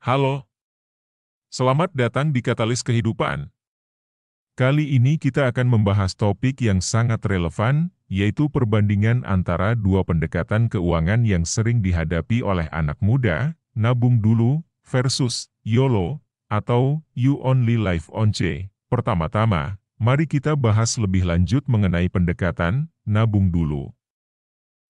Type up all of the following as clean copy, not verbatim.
Halo, selamat datang di Katalis Kehidupan. Kali ini kita akan membahas topik yang sangat relevan, yaitu perbandingan antara dua pendekatan keuangan yang sering dihadapi oleh anak muda, nabung dulu, versus YOLO, atau You Only Live Once. Pertama-tama, mari kita bahas lebih lanjut mengenai pendekatan nabung dulu.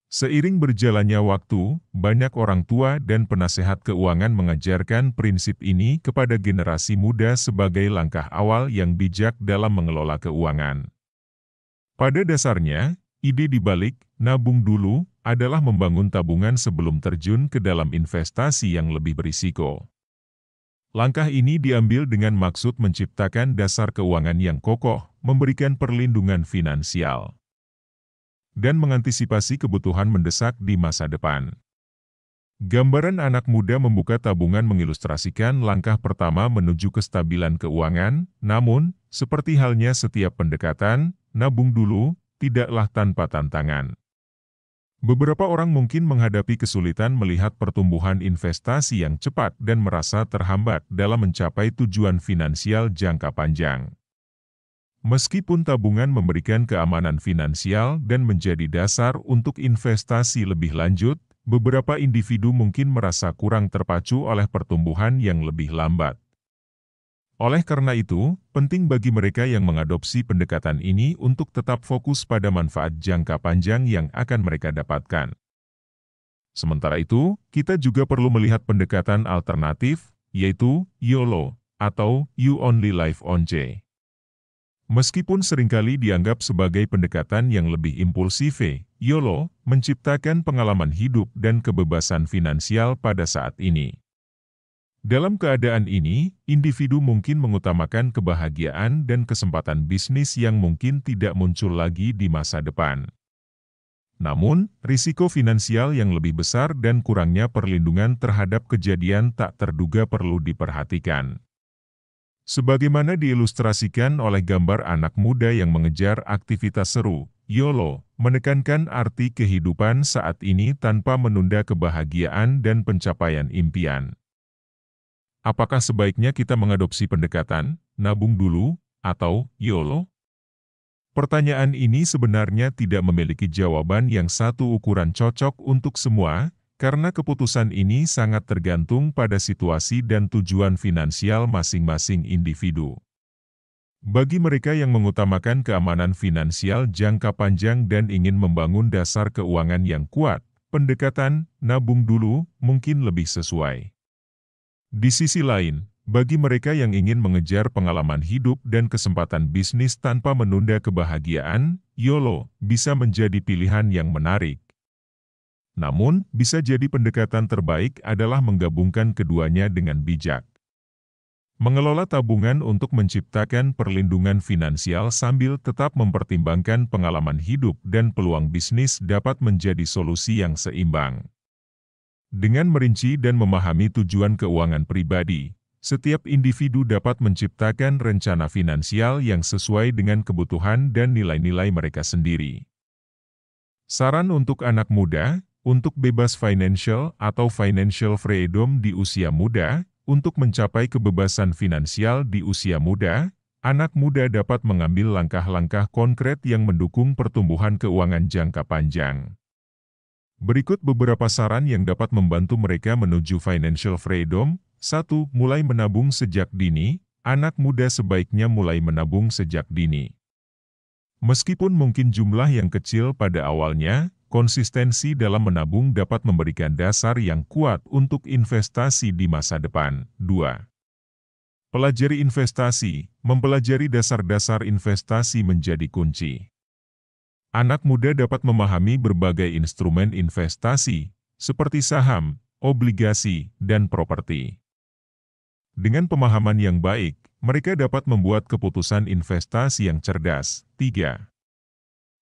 Seiring berjalannya waktu, banyak orang tua dan penasehat keuangan mengajarkan prinsip ini kepada generasi muda sebagai langkah awal yang bijak dalam mengelola keuangan. Pada dasarnya, ide di balik nabung dulu adalah membangun tabungan sebelum terjun ke dalam investasi yang lebih berisiko. Langkah ini diambil dengan maksud menciptakan dasar keuangan yang kokoh, memberikan perlindungan finansial, dan mengantisipasi kebutuhan mendesak di masa depan. Gambaran anak muda membuka tabungan mengilustrasikan langkah pertama menuju kestabilan keuangan, namun, seperti halnya setiap pendekatan, nabung dulu tidaklah tanpa tantangan. Beberapa orang mungkin menghadapi kesulitan melihat pertumbuhan investasi yang cepat dan merasa terhambat dalam mencapai tujuan finansial jangka panjang. Meskipun tabungan memberikan keamanan finansial dan menjadi dasar untuk investasi lebih lanjut, beberapa individu mungkin merasa kurang terpacu oleh pertumbuhan yang lebih lambat. Oleh karena itu, penting bagi mereka yang mengadopsi pendekatan ini untuk tetap fokus pada manfaat jangka panjang yang akan mereka dapatkan. Sementara itu, kita juga perlu melihat pendekatan alternatif, yaitu YOLO, atau You Only Live Once. Meskipun seringkali dianggap sebagai pendekatan yang lebih impulsif, YOLO menciptakan pengalaman hidup dan kebebasan finansial pada saat ini. Dalam keadaan ini, individu mungkin mengutamakan kebahagiaan dan kesempatan bisnis yang mungkin tidak muncul lagi di masa depan. Namun, risiko finansial yang lebih besar dan kurangnya perlindungan terhadap kejadian tak terduga perlu diperhatikan. Sebagaimana diilustrasikan oleh gambar anak muda yang mengejar aktivitas seru, YOLO menekankan arti kehidupan saat ini tanpa menunda kebahagiaan dan pencapaian impian. Apakah sebaiknya kita mengadopsi pendekatan nabung dulu atau YOLO? Pertanyaan ini sebenarnya tidak memiliki jawaban yang satu ukuran cocok untuk semua, karena keputusan ini sangat tergantung pada situasi dan tujuan finansial masing-masing individu. Bagi mereka yang mengutamakan keamanan finansial jangka panjang dan ingin membangun dasar keuangan yang kuat, pendekatan nabung dulu mungkin lebih sesuai. Di sisi lain, bagi mereka yang ingin mengejar pengalaman hidup dan kesempatan bisnis tanpa menunda kebahagiaan, YOLO bisa menjadi pilihan yang menarik. Namun, bisa jadi pendekatan terbaik adalah menggabungkan keduanya dengan bijak. Mengelola tabungan untuk menciptakan perlindungan finansial sambil tetap mempertimbangkan pengalaman hidup dan peluang bisnis dapat menjadi solusi yang seimbang. Dengan merinci dan memahami tujuan keuangan pribadi, setiap individu dapat menciptakan rencana finansial yang sesuai dengan kebutuhan dan nilai-nilai mereka sendiri. Saran untuk anak muda, untuk bebas financial atau financial freedom di usia muda, untuk mencapai kebebasan finansial di usia muda, anak muda dapat mengambil langkah-langkah konkret yang mendukung pertumbuhan keuangan jangka panjang. Berikut beberapa saran yang dapat membantu mereka menuju financial freedom. 1. Mulai menabung sejak dini. Anak muda sebaiknya mulai menabung sejak dini. Meskipun mungkin jumlah yang kecil pada awalnya, konsistensi dalam menabung dapat memberikan dasar yang kuat untuk investasi di masa depan. 2. Pelajari investasi. Mempelajari dasar-dasar investasi menjadi kunci. Anak muda dapat memahami berbagai instrumen investasi, seperti saham, obligasi, dan properti. Dengan pemahaman yang baik, mereka dapat membuat keputusan investasi yang cerdas. 3.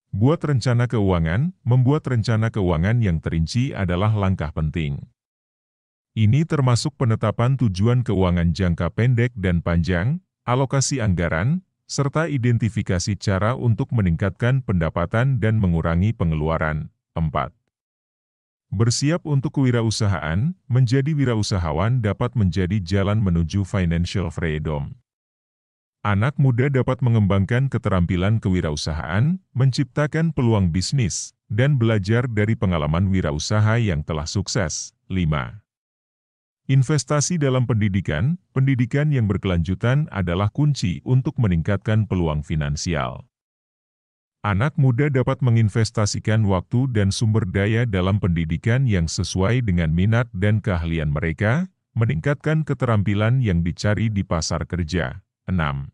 Buat rencana keuangan. Membuat rencana keuangan yang terinci adalah langkah penting. Ini termasuk penetapan tujuan keuangan jangka pendek dan panjang, alokasi anggaran, serta identifikasi cara untuk meningkatkan pendapatan dan mengurangi pengeluaran. 4. Bersiap untuk kewirausahaan, menjadi wirausahawan dapat menjadi jalan menuju financial freedom. Anak muda dapat mengembangkan keterampilan kewirausahaan, menciptakan peluang bisnis, dan belajar dari pengalaman wirausaha yang telah sukses. 5. Investasi dalam pendidikan. Pendidikan yang berkelanjutan adalah kunci untuk meningkatkan peluang finansial. Anak muda dapat menginvestasikan waktu dan sumber daya dalam pendidikan yang sesuai dengan minat dan keahlian mereka, meningkatkan keterampilan yang dicari di pasar kerja. 6.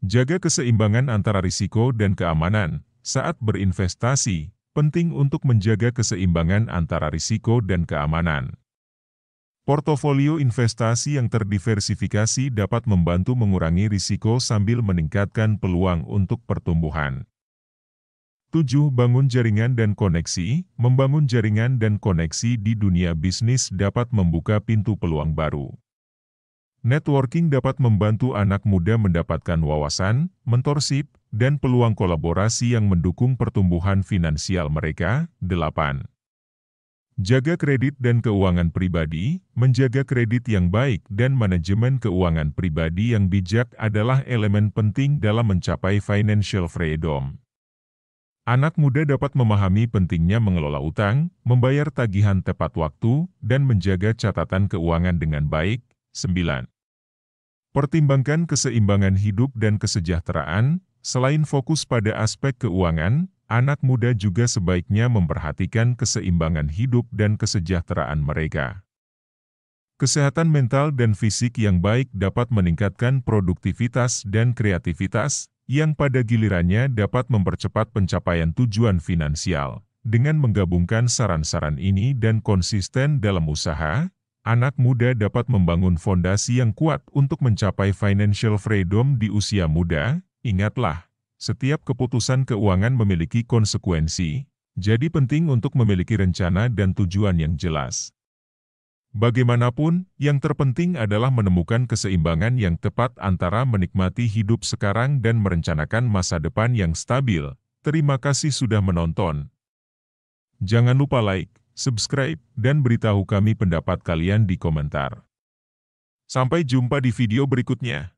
Jaga keseimbangan antara risiko dan keamanan. Saat berinvestasi, penting untuk menjaga keseimbangan antara risiko dan keamanan. Portofolio investasi yang terdiversifikasi dapat membantu mengurangi risiko sambil meningkatkan peluang untuk pertumbuhan. 7. Bangun jaringan dan koneksi. Membangun jaringan dan koneksi di dunia bisnis dapat membuka pintu peluang baru. Networking dapat membantu anak muda mendapatkan wawasan, mentorship, dan peluang kolaborasi yang mendukung pertumbuhan finansial mereka. 8. Jaga kredit dan keuangan pribadi. Menjaga kredit yang baik dan manajemen keuangan pribadi yang bijak adalah elemen penting dalam mencapai financial freedom. Anak muda dapat memahami pentingnya mengelola utang, membayar tagihan tepat waktu, dan menjaga catatan keuangan dengan baik. 9. Pertimbangkan keseimbangan hidup dan kesejahteraan. Selain fokus pada aspek keuangan, anak muda juga sebaiknya memperhatikan keseimbangan hidup dan kesejahteraan mereka. Kesehatan mental dan fisik yang baik dapat meningkatkan produktivitas dan kreativitas, yang pada gilirannya dapat mempercepat pencapaian tujuan finansial. Dengan menggabungkan saran-saran ini dan konsisten dalam usaha, anak muda dapat membangun fondasi yang kuat untuk mencapai financial freedom di usia muda. Ingatlah, setiap keputusan keuangan memiliki konsekuensi, jadi penting untuk memiliki rencana dan tujuan yang jelas. Bagaimanapun, yang terpenting adalah menemukan keseimbangan yang tepat antara menikmati hidup sekarang dan merencanakan masa depan yang stabil. Terima kasih sudah menonton. Jangan lupa like, subscribe, dan beritahu kami pendapat kalian di komentar. Sampai jumpa di video berikutnya.